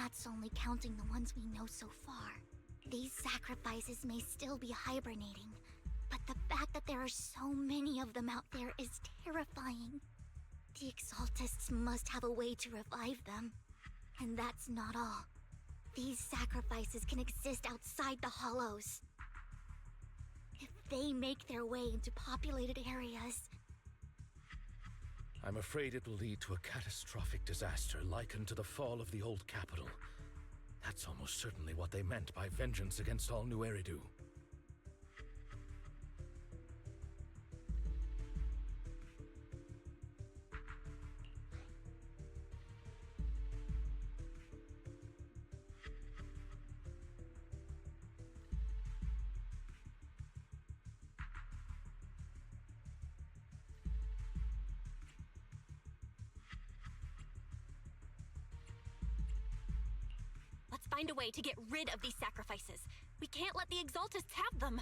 that's only counting the ones we know so far. These sacrifices may still be hibernating, but the fact that there are so many of them out there is terrifying. The Exaltists must have a way to revive them. And that's not all. These sacrifices can exist outside the Hollows. If they make their way into populated areas... I'm afraid it will lead to a catastrophic disaster likened to the fall of the old capital. That's almost certainly what they meant by vengeance against all New Eridu. Let's find a way to get rid of these sacrifices. We can't let the Exaltists have them.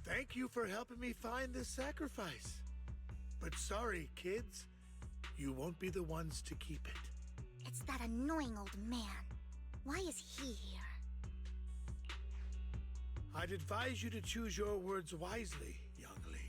Thank you for helping me find this sacrifice. But sorry, kids. You won't be the ones to keep it. It's that annoying old man. Why is he here? I'd advise you to choose your words wisely, young lady.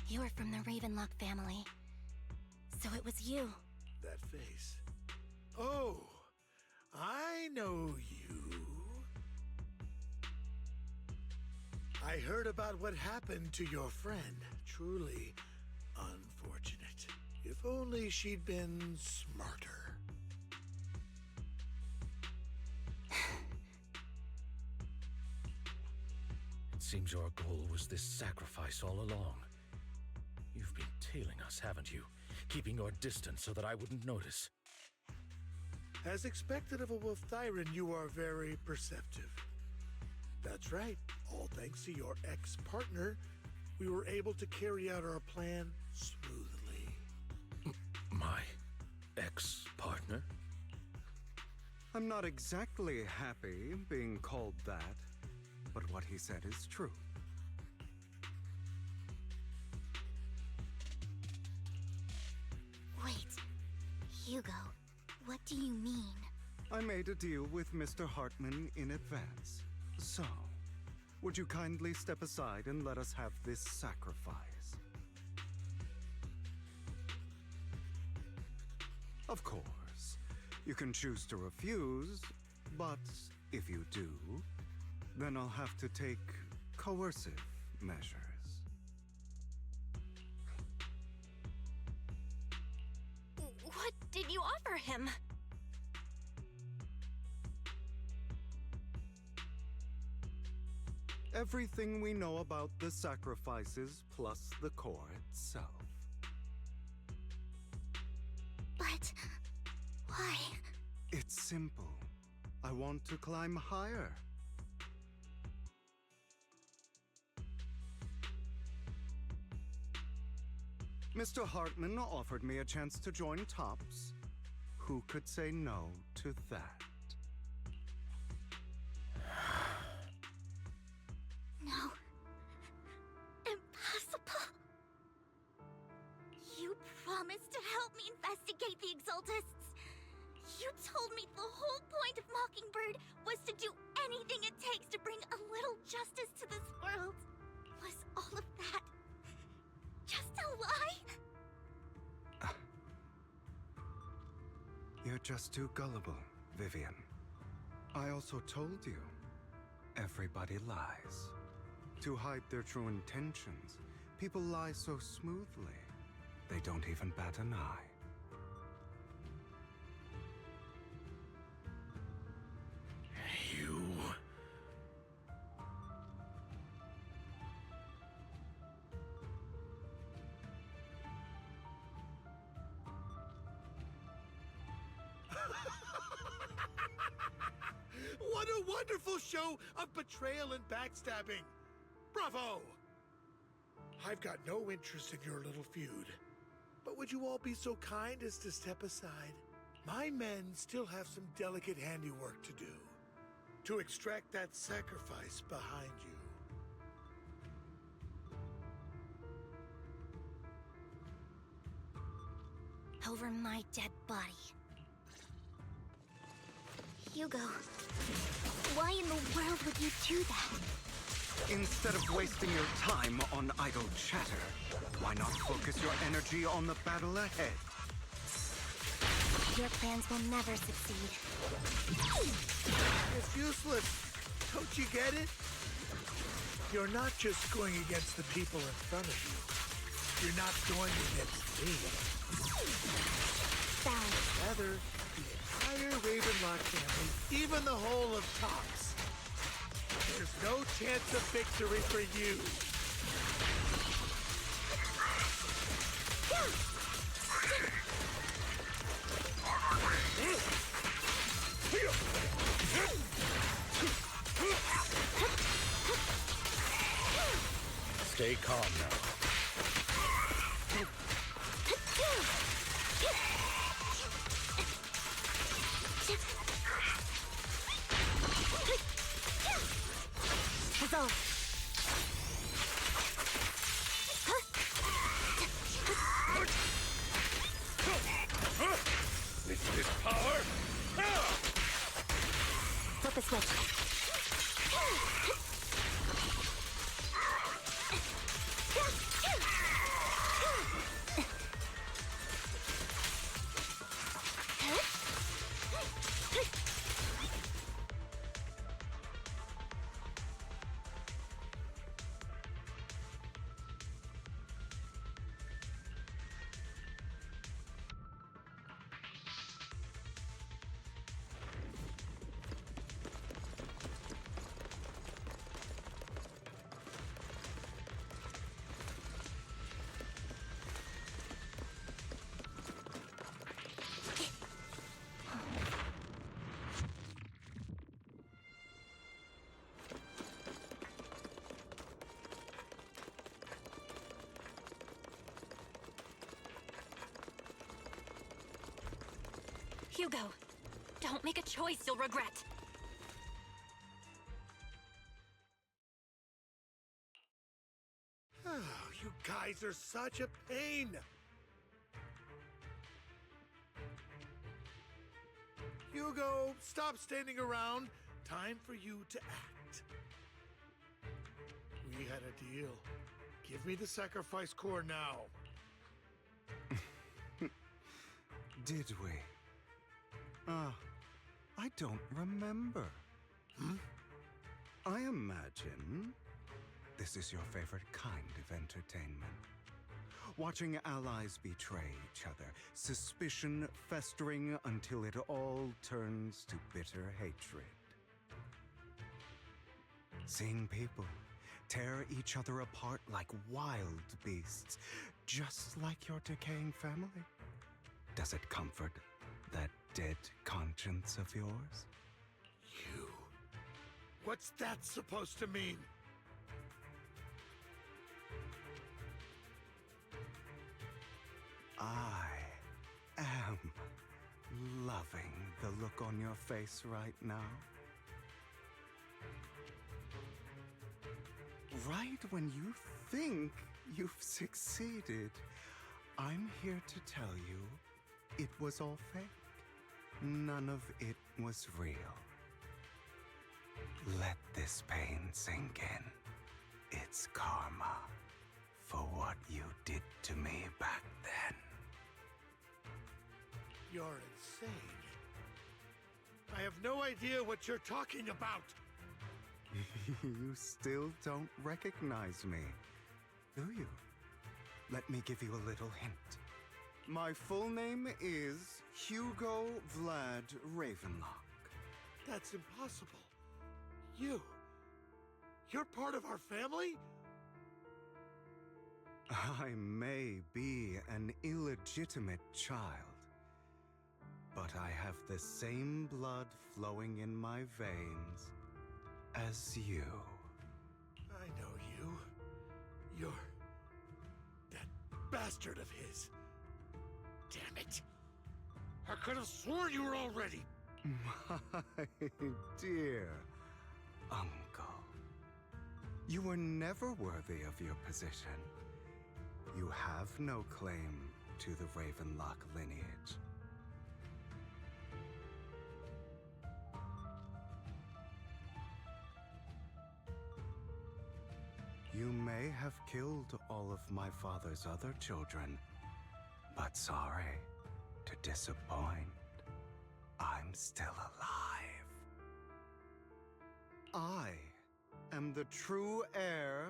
You were from the Ravenlock family. So it was you. That face. Oh, I know you. I heard about what happened to your friend. Truly unfortunate. If only she'd been smarter. It seems your goal was this sacrifice all along. You've been tailing us, haven't you? Keeping your distance so that I wouldn't notice. As expected of a Wolf Thyran, you are very perceptive. That's right. All thanks to your ex-partner, we were able to carry out our plan smoothly. My ex-partner? I'm not exactly happy being called that, but what he said is true. Wait, Hugo, what do you mean? I made a deal with Mr. Hartman in advance. So, would you kindly step aside and let us have this sacrifice? Of course, you can choose to refuse, but if you do, then I'll have to take coercive measures. What did you offer him? Everything we know about the sacrifices plus the core itself. But... why? It's simple. I want to climb higher. Mr. Hartman offered me a chance to join Tops. Who could say no to that? No. Impossible. You promised to help me investigate the Exaltists. You told me the whole point of Mockingbird was to do anything it takes to bring a little justice to this world. Was all of that just a lie? You're just too gullible, Vivian. I also told you, everybody lies. To hide their true intentions, people lie so smoothly, they don't even bat an eye. You... What a wonderful show of betrayal and backstabbing! Bravo! I've got no interest in your little feud. But would you all be so kind as to step aside? My men still have some delicate handiwork to do. To extract that sacrifice behind you. over my dead body. Hugo, why in the world would you do that? Instead of wasting your time on idle chatter, why not focus your energy on the battle ahead? Your plans will never succeed. It's useless. Don't you get it? You're not just going against the people in front of you. You're not going against me. Balance. Rather, the entire Ravenlock family, even the whole of Tops. There's no chance of victory for you. Stay calm now. Resolve. This power? Flip the switch. Hugo, don't make a choice you'll regret. You guys are such a pain. Hugo, stop standing around. Time for you to act. We had a deal. Give me the sacrifice core now. Did we? I don't remember. I imagine this is your favorite kind of entertainment. Watching allies betray each other, suspicion festering until it all turns to bitter hatred. Seeing people tear each other apart like wild beasts, just like your decaying family. Does it comfort that dead conscience of yours? You. What's that supposed to mean? I am loving the look on your face right now. Right when you think you've succeeded, I'm here to tell you it was all fake. None of it was real. Let this pain sink in. It's karma for what you did to me back then. You're insane. I have no idea what you're talking about. You still don't recognize me, do you? Let me give you a little hint. My full name is Hugo Vlad Ravenlock. That's impossible. You're part of our family? I may be an illegitimate child, but I have the same blood flowing in my veins as you. I know you. You're that bastard of his. Damn it. I could have sworn you were already. My dear uncle, you were never worthy of your position. You have no claim to the Ravenlock lineage. You may have killed all of my father's other children, but sorry to disappoint. I'm still alive. I am the true heir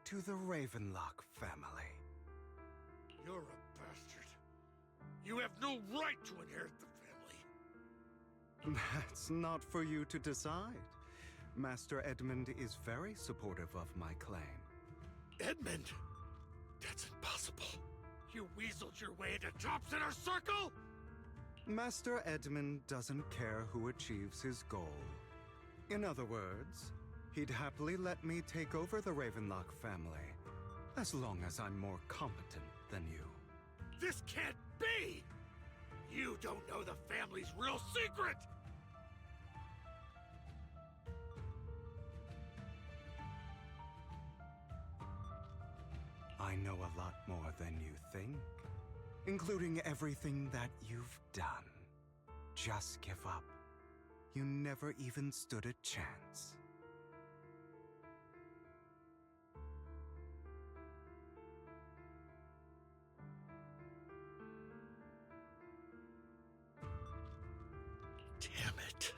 to the Ravenlock family. You're a bastard. You have no right to inherit the family. That's not for you to decide. Master Edmund is very supportive of my claim. Edmund? That's impossible. You weaseled your way into Top's inner circle? Master Edmund doesn't care who achieves his goal. In other words, he'd happily let me take over the Ravenlock family, as long as I'm more competent than you. This can't be! You don't know the family's real secret! I know a lot more than you think, including everything that you've done. Just give up. You never even stood a chance. Damn it.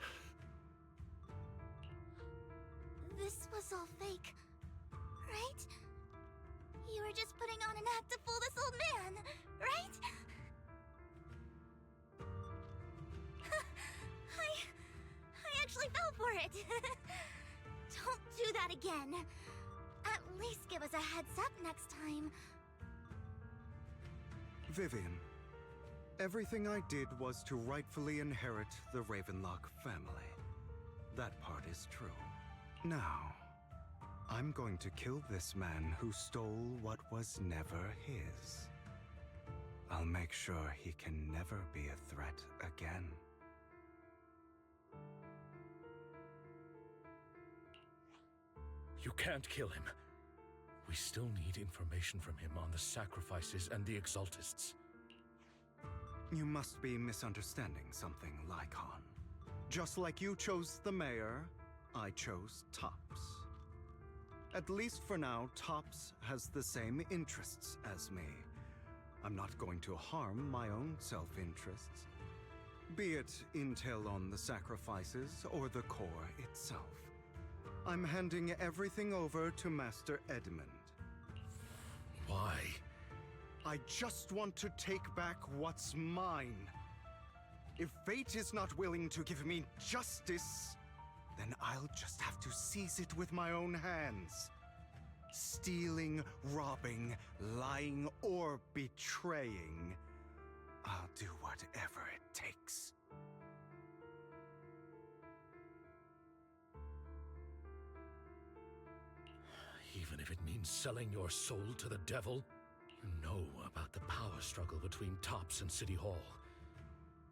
This was all fake, right? You were just putting on an act to fool this old man, right? I actually fell for it. Don't do that again. At least give us a heads up next time. Vivian, everything I did was to rightfully inherit the Ravenlock family. That part is true. Now, I'm going to kill this man who stole what was never his. I'll make sure he can never be a threat again. You can't kill him. We still need information from him on the sacrifices and the Exaltists. You must be misunderstanding something, Lycon. Just like you chose the mayor, I chose Tops. At least for now, Tops has the same interests as me. I'm not going to harm my own self-interests, be it intel on the sacrifices or the core itself. I'm handing everything over to Master Edmund. Why? I just want to take back what's mine. If fate is not willing to give me justice, then I'll just have to seize it with my own hands. Stealing, robbing, lying, or betraying, I'll do whatever it takes. Even if it means selling your soul to the devil? You know about the power struggle between Tops and City Hall.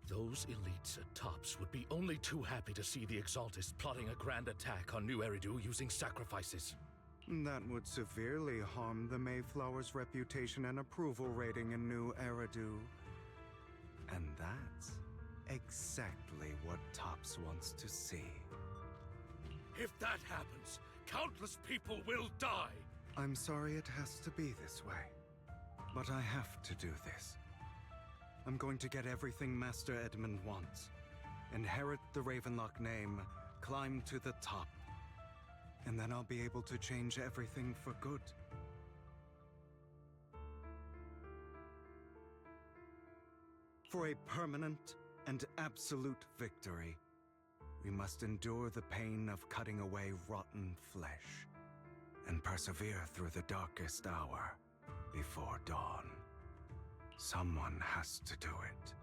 Those elites at Tops would be only too happy to see the Exaltists plotting a grand attack on New Eridu using sacrifices. That would severely harm the Mayflower's reputation and approval rating in New Eridu. And that's exactly what Tops wants to see. If that happens, countless people will die! I'm sorry it has to be this way, but I have to do this. I'm going to get everything Master Edmund wants. Inherit the Ravenlock name, climb to the top, and then I'll be able to change everything for good. For a permanent and absolute victory, we must endure the pain of cutting away rotten flesh, and persevere through the darkest hour before dawn. Someone has to do it.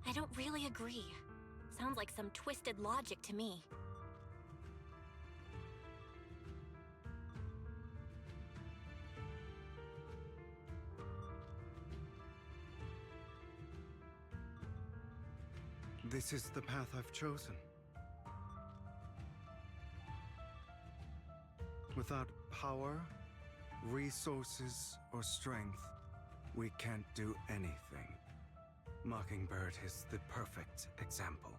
I don't really agree. Sounds like some twisted logic to me. This is the path I've chosen. Without power, resources, or strength, we can't do anything. Mockingbird is the perfect example.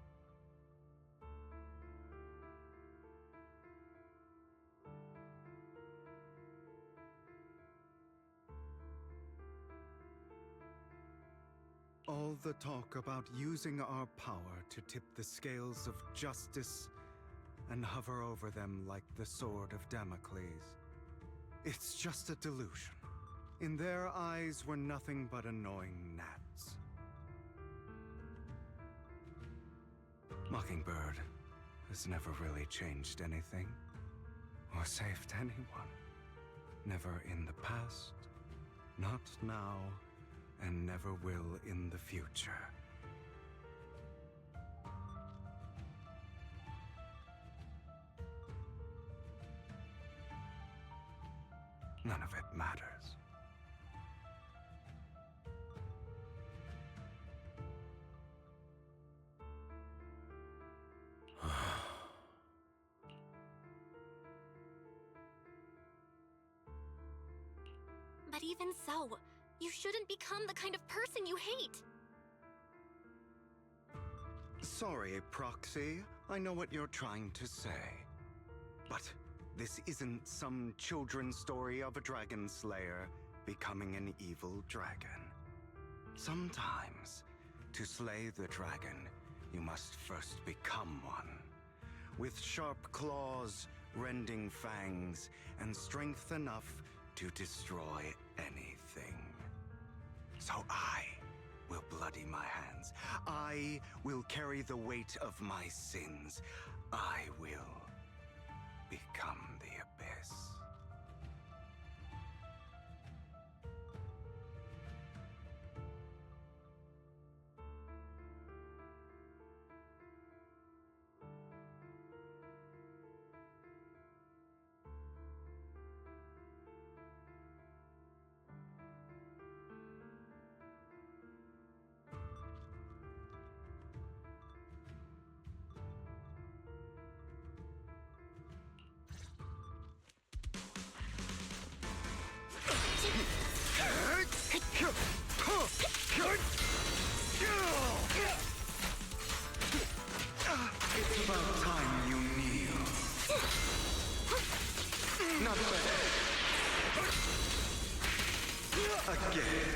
All the talk about using our power to tip the scales of justice and hover over them like the sword of Damocles. It's just a delusion. In their eyes, we're nothing but annoying gnats. Mockingbird has never really changed anything, or saved anyone. Never in the past, not now, and never will in the future. None of it matters. But even so, you shouldn't become the kind of person you hate. Sorry, Proxy. I know what you're trying to say. But this isn't some children's story of a dragon slayer becoming an evil dragon. Sometimes, to slay the dragon, you must first become one. With sharp claws, rending fangs, and strength enough to destroy anything. So I will bloody my hands. I will carry the weight of my sins. I will become the abyss. It's about time you kneel. Not bad. Again.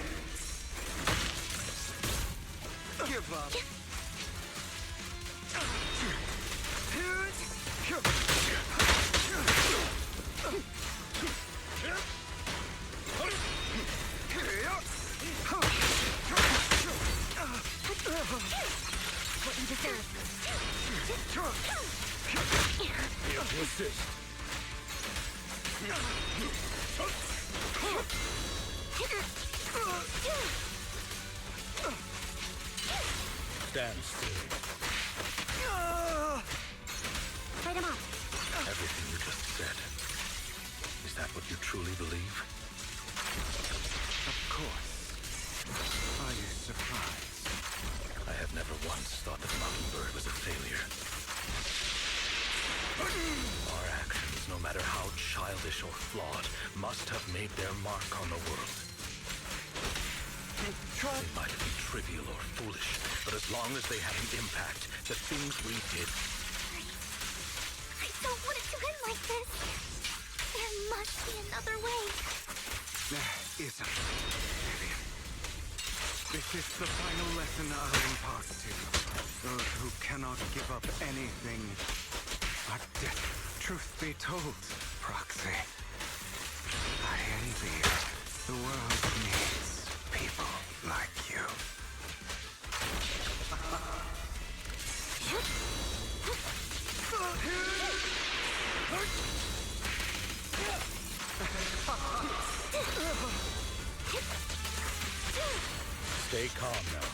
Give up. What you deserve. Here to assist. Stand still. Fight him off. Everything you just said. Is that what you truly believe? Of course. Are you surprised? I have never once thought that Mockingbird was a failure. Our actions, no matter how childish or flawed, must have made their mark on the world. They might be trivial or foolish, but as long as they had an impact, the things we did... I don't want it to end like this. There must be another way. There isn't, Vivian. This is the final lesson I'll impart to you. Those who cannot give up anything are dead. Truth be told, Proxy, I envy you. The world needs people like you. Stay calm now.